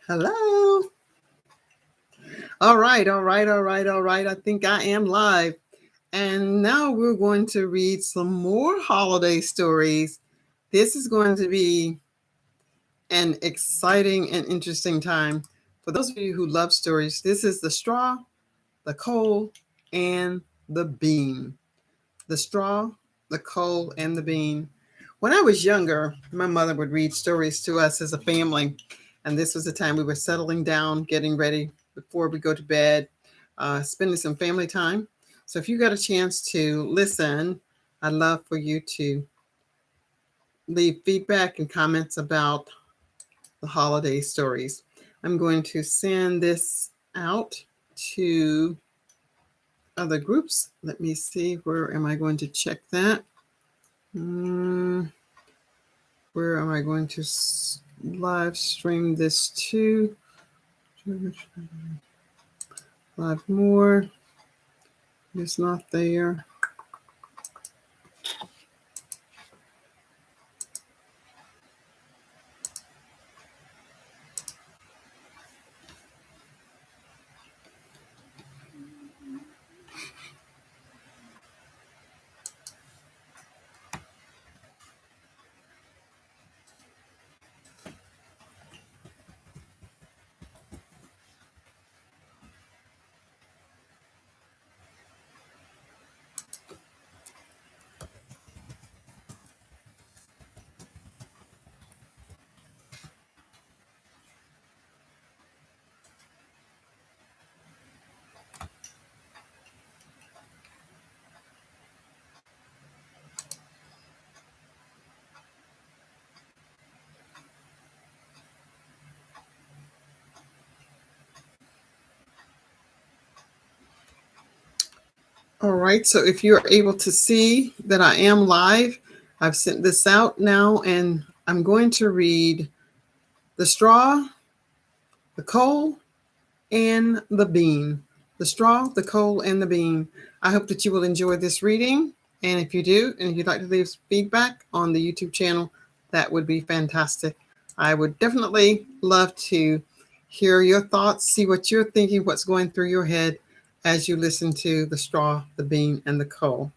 Hello. All right. I think I am live. And now we're going to read some more holiday stories. This is going to be an exciting and interesting time. For those of you who love stories, this is The Straw, the Coal, and the Bean. The Straw, the Coal, and the Bean. When I was younger, my mother would read stories to us as a family. And this was the time we were settling down, getting ready before we go to bed, spending some family time. So if you got a chance to listen, I'd love for you to leave feedback and comments about the holiday stories. I'm going to send this out to other groups. Let me see, where am I going to check that? Where am I going to live stream this to? Live more. It's not there. All right, so if you're able to see that I am live, I've sent this out now, and I'm going to read The Straw, the Coal, and the Bean. The Straw, the Coal, and the Bean. I hope that you will enjoy this reading, and if you do, and if you'd like to leave feedback on the YouTube channel, that would be fantastic. I would definitely love to hear your thoughts, see what you're thinking, what's going through your head as you listen to The Straw, the Bean, and the Coal.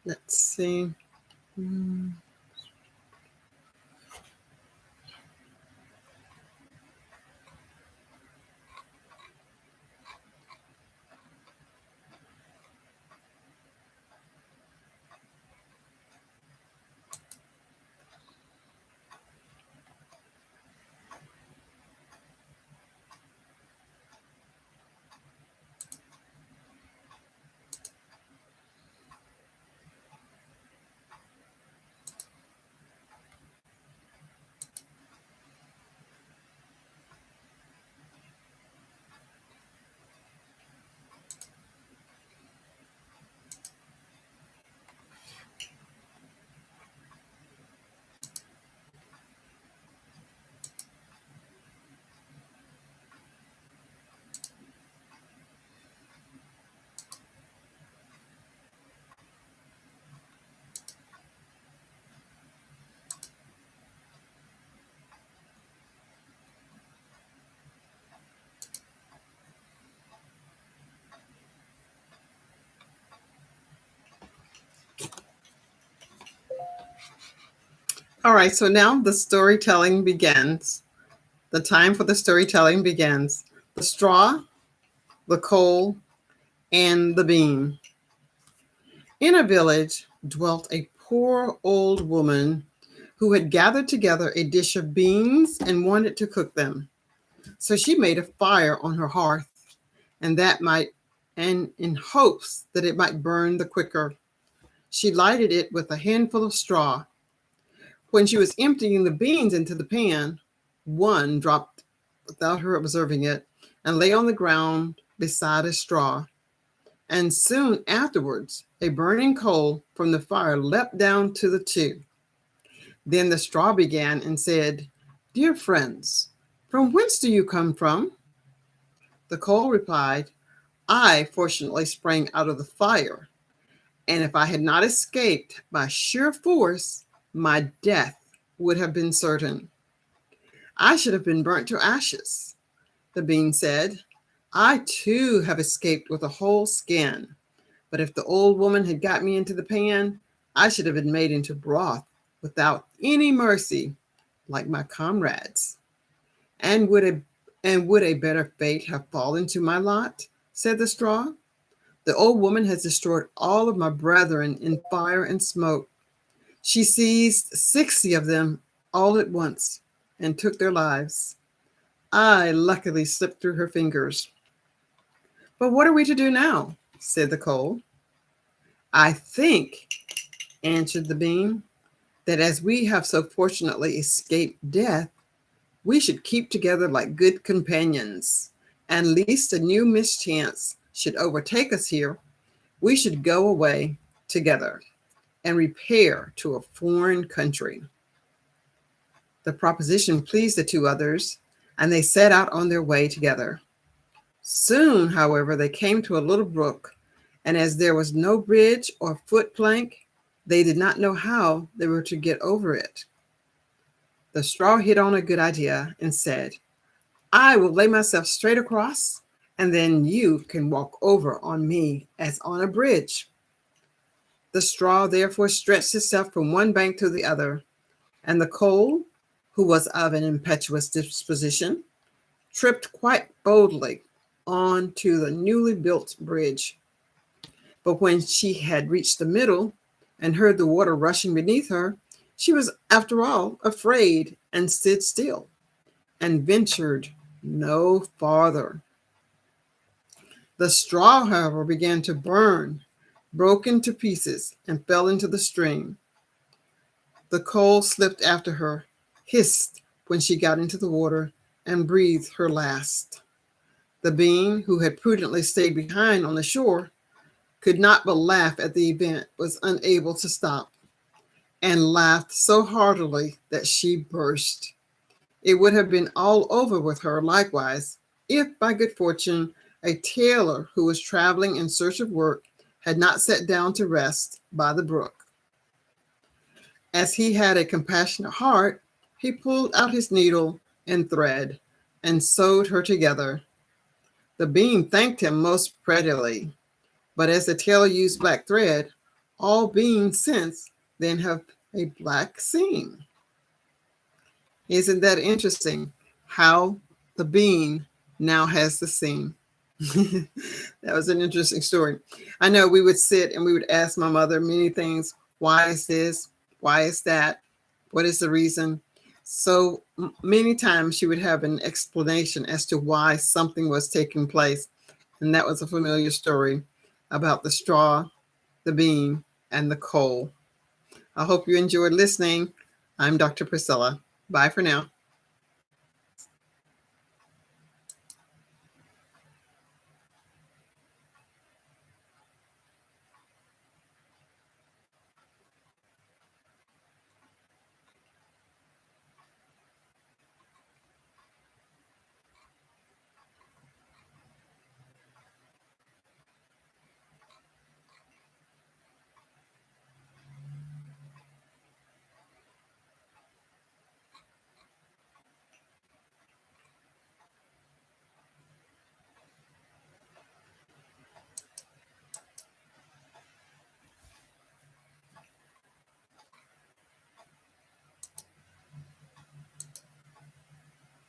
Let's see. All right, so now the storytelling begins. The time for the storytelling begins. The Straw, the Coal, and the Bean. In a village dwelt a poor old woman who had gathered together a dish of beans and wanted to cook them. So she made a fire on her hearth, and in hopes that it might burn the quicker. She lighted it with a handful of straw. When she was emptying the beans into the pan, one dropped without her observing it and lay on the ground beside a straw. And soon afterwards, a burning coal from the fire leapt down to the two. Then the straw began and said, "Dear friends, from whence do you come from?" The coal replied, "I fortunately sprang out of the fire, and if I had not escaped by sheer force, my death would have been certain. I should have been burnt to ashes. The bean said, I too have escaped with a whole skin. But if the old woman had got me into the pan, I should have been made into broth without any mercy, like my comrades. And would a better fate have fallen to my lot? Said the straw. The old woman has destroyed all of my brethren in fire and smoke. She seized 60 of them all at once and took their lives. I luckily slipped through her fingers. But what are we to do now? Said the coal. I think, answered the bean, that as we have so fortunately escaped death, we should keep together like good companions, and lest a new mischance should overtake us here, we should go away together and repair to a foreign country. The proposition pleased the two others, and they set out on their way together. Soon, however, they came to a little brook, and as there was no bridge or foot plank, they did not know how they were to get over it. The straw hit on a good idea and said, I will lay myself straight across, and then you can walk over on me as on a bridge. The straw therefore stretched itself from one bank to the other, and the coal, who was of an impetuous disposition, tripped quite boldly on to the newly built bridge. But when she had reached the middle and heard the water rushing beneath her, she was, after all, afraid and stood still and ventured no farther. The straw, however, began to burn, broke into pieces, and fell into the stream. The coal slipped after her, hissed when she got into the water, and breathed her last. The bean, who had prudently stayed behind on the shore, could not but laugh at the event, was unable to stop, and laughed so heartily that she burst. It would have been all over with her likewise, if by good fortune a tailor who was traveling in search of work had not sat down to rest by the brook. As he had a compassionate heart, he pulled out his needle and thread and sewed her together. The bean thanked him most prettily, but as the tailor used black thread, all beans since then have a black seam. Isn't that interesting how the bean now has the seam? That was an interesting story. I know we would sit and we would ask my mother many things. Why is this? Why is that? What is the reason? So many times she would have an explanation as to why something was taking place. And that was a familiar story about the straw, the bean, and the coal. I hope you enjoyed listening. I'm Dr. Priscilla. Bye for now.